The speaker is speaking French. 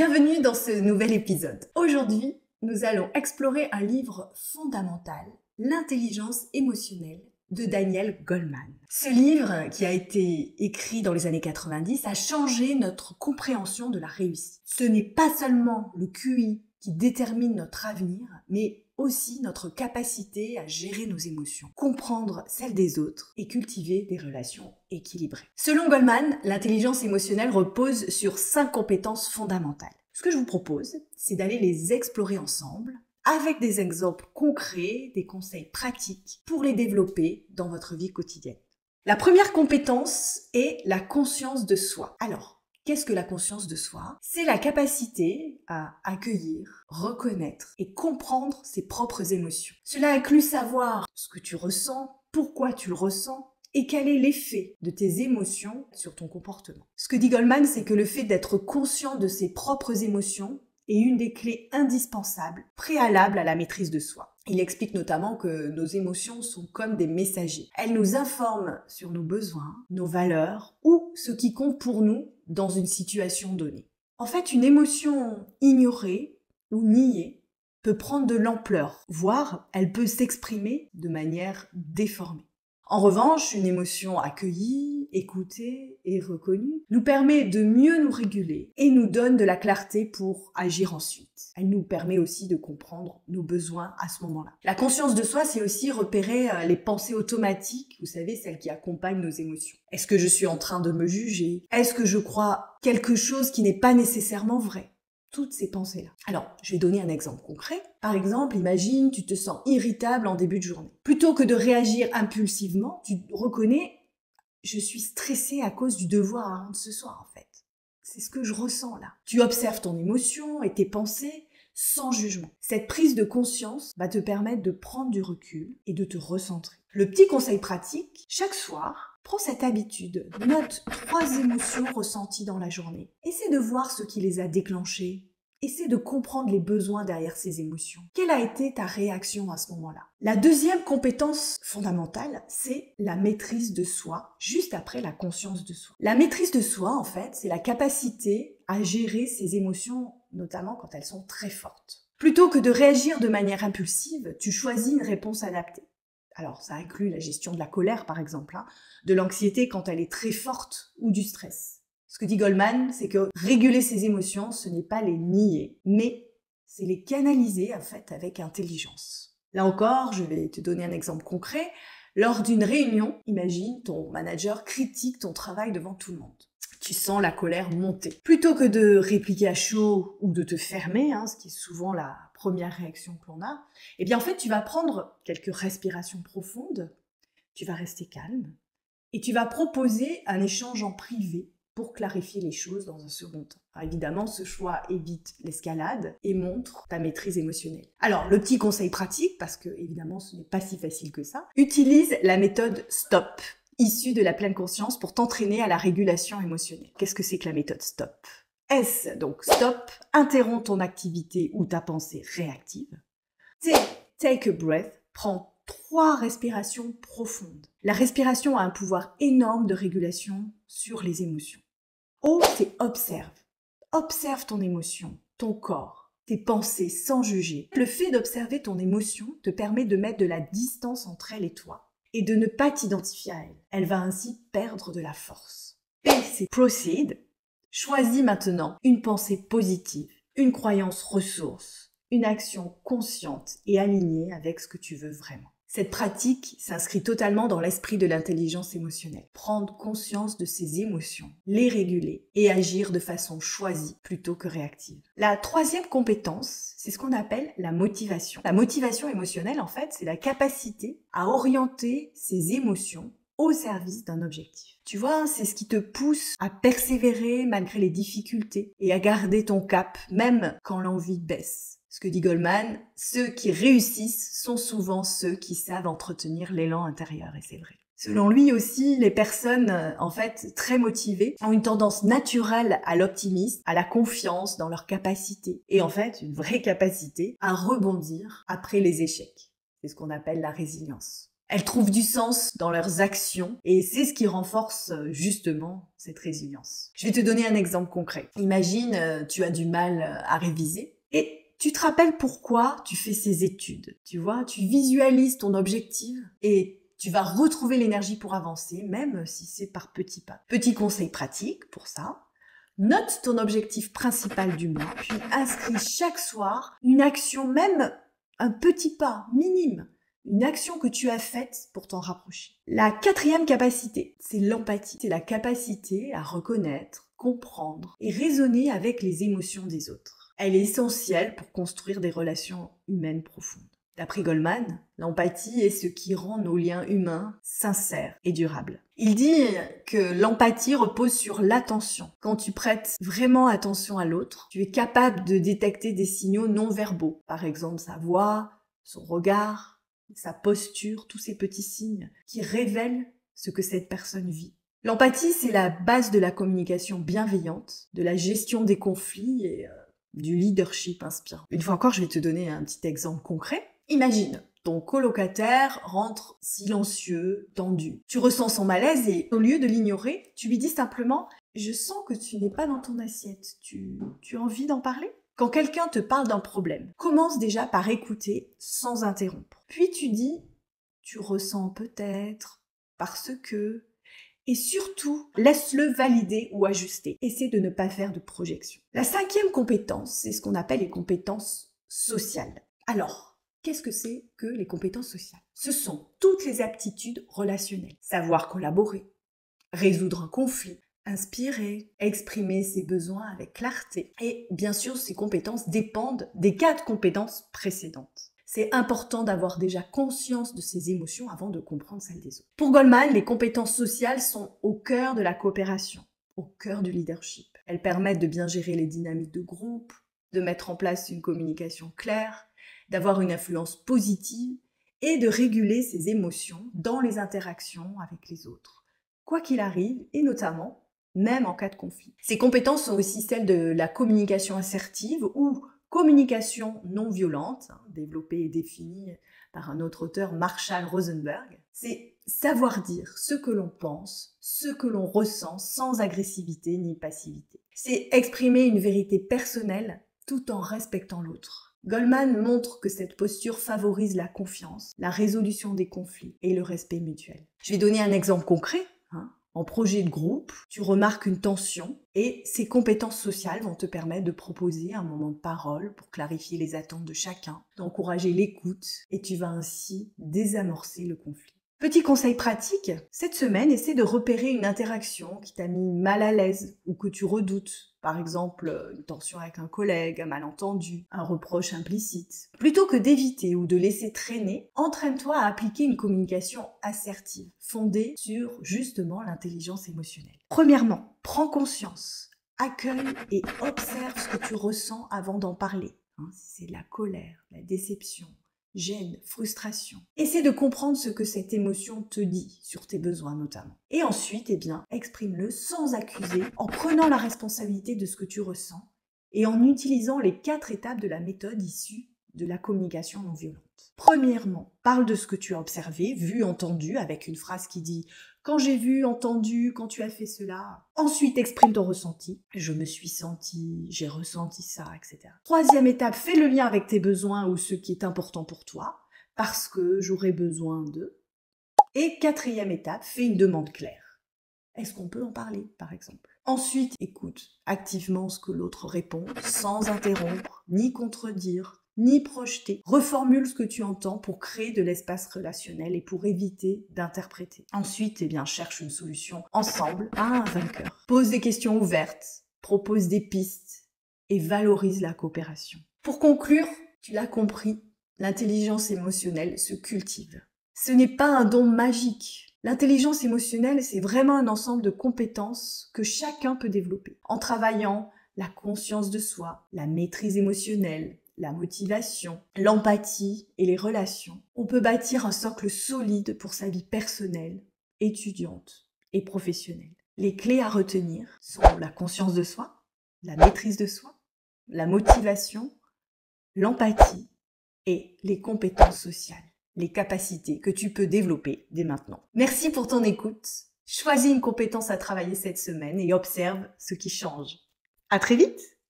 Bienvenue dans ce nouvel épisode. Aujourd'hui, nous allons explorer un livre fondamental, L'intelligence émotionnelle de Daniel Goleman. Ce livre, qui a été écrit dans les années 90, a changé notre compréhension de la réussite. Ce n'est pas seulement le QI qui détermine notre avenir, mais aussi notre capacité à gérer nos émotions, comprendre celles des autres et cultiver des relations équilibrées. Selon Goleman, l'intelligence émotionnelle repose sur 5 compétences fondamentales. Ce que je vous propose, c'est d'aller les explorer ensemble avec des exemples concrets, des conseils pratiques pour les développer dans votre vie quotidienne. La première compétence est la conscience de soi. Alors, qu'est-ce que la conscience de soi? C'est la capacité à accueillir, reconnaître et comprendre ses propres émotions. Cela inclut savoir ce que tu ressens, pourquoi tu le ressens et quel est l'effet de tes émotions sur ton comportement. Ce que dit Goleman, c'est que le fait d'être conscient de ses propres émotions est une des clés indispensables, préalables à la maîtrise de soi. Il explique notamment que nos émotions sont comme des messagers. Elles nous informent sur nos besoins, nos valeurs ou ce qui compte pour nous dans une situation donnée. En fait, une émotion ignorée ou niée peut prendre de l'ampleur, voire elle peut s'exprimer de manière déformée. En revanche, une émotion accueillie, écoutée et reconnue nous permet de mieux nous réguler et nous donne de la clarté pour agir ensuite. Elle nous permet aussi de comprendre nos besoins à ce moment-là. La conscience de soi, c'est aussi repérer les pensées automatiques, vous savez, celles qui accompagnent nos émotions. Est-ce que je suis en train de me juger? Est-ce que je crois quelque chose qui n'est pas nécessairement vrai? Toutes ces pensées-là. Alors, je vais donner un exemple concret. Par exemple, imagine, tu te sens irritable en début de journée. Plutôt que de réagir impulsivement, tu reconnais « je suis stressée à cause du devoir à rendre ce soir, en fait ». C'est ce que je ressens là. Tu observes ton émotion et tes pensées sans jugement. Cette prise de conscience va te permettre de prendre du recul et de te recentrer. Le petit conseil pratique, chaque soir, prends cette habitude. Note 3 émotions ressenties dans la journée. Essaie de voir ce qui les a déclenchées. Essaie de comprendre les besoins derrière ces émotions. Quelle a été ta réaction à ce moment-là? La deuxième compétence fondamentale, c'est la maîtrise de soi, juste après la conscience de soi. La maîtrise de soi, en fait, c'est la capacité à gérer ses émotions, notamment quand elles sont très fortes. Plutôt que de réagir de manière impulsive, tu choisis une réponse adaptée. Alors, ça inclut la gestion de la colère, par exemple, de l'anxiété quand elle est très forte ou du stress. Ce que dit Goleman, c'est que réguler ses émotions, ce n'est pas les nier, mais c'est les canaliser, en fait, avec intelligence. Là encore, je vais te donner un exemple concret. Lors d'une réunion, imagine ton manager critique ton travail devant tout le monde. Tu sens la colère monter. Plutôt que de répliquer à chaud ou de te fermer, ce qui est souvent la première réaction que l'on a, eh bien en fait, tu vas prendre quelques respirations profondes, tu vas rester calme et tu vas proposer un échange en privé pour clarifier les choses dans un second temps. Alors évidemment, ce choix évite l'escalade et montre ta maîtrise émotionnelle. Alors, le petit conseil pratique, parce que évidemment, ce n'est pas si facile que ça, utilise la méthode STOP, issue de la pleine conscience pour t'entraîner à la régulation émotionnelle. Qu'est-ce que c'est que la méthode STOP? S, donc stop, interromps ton activité ou ta pensée réactive. T, take a breath, prends 3 respirations profondes. La respiration a un pouvoir énorme de régulation sur les émotions. O, c'est observe. Observe ton émotion, ton corps, tes pensées sans juger. Le fait d'observer ton émotion te permet de mettre de la distance entre elle et toi et de ne pas t'identifier à elle. Elle va ainsi perdre de la force. P, c'est proceed. Choisis maintenant une pensée positive, une croyance ressource, une action consciente et alignée avec ce que tu veux vraiment. Cette pratique s'inscrit totalement dans l'esprit de l'intelligence émotionnelle. Prendre conscience de ses émotions, les réguler et agir de façon choisie plutôt que réactive. La troisième compétence, c'est ce qu'on appelle la motivation. La motivation émotionnelle, en fait, c'est la capacité à orienter ses émotions au service d'un objectif. Tu vois, c'est ce qui te pousse à persévérer malgré les difficultés et à garder ton cap, même quand l'envie baisse. Ce que dit Goleman, ceux qui réussissent sont souvent ceux qui savent entretenir l'élan intérieur, et c'est vrai. Selon lui aussi, les personnes, en fait, très motivées, ont une tendance naturelle à l'optimisme, à la confiance dans leurs capacités, et en fait, une vraie capacité à rebondir après les échecs. C'est ce qu'on appelle la résilience. Elles trouvent du sens dans leurs actions et c'est ce qui renforce justement cette résilience. Je vais te donner un exemple concret. Imagine, tu as du mal à réviser et tu te rappelles pourquoi tu fais ces études. Tu vois, tu visualises ton objectif et tu vas retrouver l'énergie pour avancer, même si c'est par petits pas. Petit conseil pratique pour ça. Note ton objectif principal du mois, puis inscris chaque soir une action, même un petit pas minime, une action que tu as faite pour t'en rapprocher. La quatrième capacité, c'est l'empathie. C'est la capacité à reconnaître, comprendre et raisonner avec les émotions des autres. Elle est essentielle pour construire des relations humaines profondes. D'après Goleman, l'empathie est ce qui rend nos liens humains sincères et durables. Il dit que l'empathie repose sur l'attention. Quand tu prêtes vraiment attention à l'autre, tu es capable de détecter des signaux non verbaux. Par exemple, sa voix, son regard, sa posture, tous ces petits signes qui révèlent ce que cette personne vit. L'empathie, c'est la base de la communication bienveillante, de la gestion des conflits et du leadership inspirant. Une fois encore, je vais te donner un petit exemple concret. Imagine, ton colocataire rentre silencieux, tendu. Tu ressens son malaise et au lieu de l'ignorer, tu lui dis simplement « Je sens que tu n'es pas dans ton assiette. Tu as envie d'en parler ?» Quand quelqu'un te parle d'un problème, commence déjà par écouter sans interrompre. Puis tu dis « Tu ressens peut-être, parce que… » Et surtout, laisse-le valider ou ajuster. Essaie de ne pas faire de projection. La cinquième compétence, c'est ce qu'on appelle les compétences sociales. Alors, qu'est-ce que c'est que les compétences sociales? Ce sont toutes les aptitudes relationnelles. Savoir collaborer, résoudre un conflit, inspirer, exprimer ses besoins avec clarté. Et bien sûr, ces compétences dépendent des 4 compétences précédentes. C'est important d'avoir déjà conscience de ses émotions avant de comprendre celles des autres. Pour Goleman, les compétences sociales sont au cœur de la coopération, au cœur du leadership. Elles permettent de bien gérer les dynamiques de groupe, de mettre en place une communication claire, d'avoir une influence positive et de réguler ses émotions dans les interactions avec les autres, quoi qu'il arrive, et notamment même en cas de conflit. Ces compétences sont aussi celles de la communication assertive ou communication non violente, développée et définie par un autre auteur, Marshall Rosenberg. C'est savoir dire ce que l'on pense, ce que l'on ressent sans agressivité ni passivité. C'est exprimer une vérité personnelle tout en respectant l'autre. Goleman montre que cette posture favorise la confiance, la résolution des conflits et le respect mutuel. Je vais donner un exemple concret. En projet de groupe, tu remarques une tension et ces compétences sociales vont te permettre de proposer un moment de parole pour clarifier les attentes de chacun, d'encourager l'écoute et tu vas ainsi désamorcer le conflit. Petit conseil pratique, cette semaine, essaie de repérer une interaction qui t'a mis mal à l'aise ou que tu redoutes. Par exemple, une tension avec un collègue, un malentendu, un reproche implicite. Plutôt que d'éviter ou de laisser traîner, entraîne-toi à appliquer une communication assertive, fondée sur justement l'intelligence émotionnelle. Premièrement, prends conscience, accueille et observe ce que tu ressens avant d'en parler. Si c'est de la colère, la déception, gêne, frustration. Essaie de comprendre ce que cette émotion te dit, sur tes besoins notamment. Et ensuite, exprime-le sans accuser, en prenant la responsabilité de ce que tu ressens et en utilisant les 4 étapes de la méthode issue de la communication non violente. Premièrement, parle de ce que tu as observé, vu, entendu, avec une phrase qui dit « quand j'ai vu, entendu, quand tu as fait cela ». Ensuite, exprime ton ressenti. « Je me suis senti, j'ai ressenti ça, etc. » Troisième étape, fais le lien avec tes besoins ou ce qui est important pour toi, parce que j'aurais besoin de. Et quatrième étape, fais une demande claire. Est-ce qu'on peut en parler, par exemple? Ensuite, écoute activement ce que l'autre répond, sans interrompre, ni contredire, ni projeter. Reformule ce que tu entends pour créer de l'espace relationnel et pour éviter d'interpréter. Ensuite, cherche une solution ensemble à un vainqueur. Pose des questions ouvertes, propose des pistes et valorise la coopération. Pour conclure, tu l'as compris, l'intelligence émotionnelle se cultive. Ce n'est pas un don magique. L'intelligence émotionnelle, c'est vraiment un ensemble de compétences que chacun peut développer. En travaillant la conscience de soi, la maîtrise émotionnelle, la motivation, l'empathie et les relations, on peut bâtir un socle solide pour sa vie personnelle, étudiante et professionnelle. Les clés à retenir sont la conscience de soi, la maîtrise de soi, la motivation, l'empathie et les compétences sociales. les capacités que tu peux développer dès maintenant. Merci pour ton écoute. Choisis une compétence à travailler cette semaine et observe ce qui change. À très vite!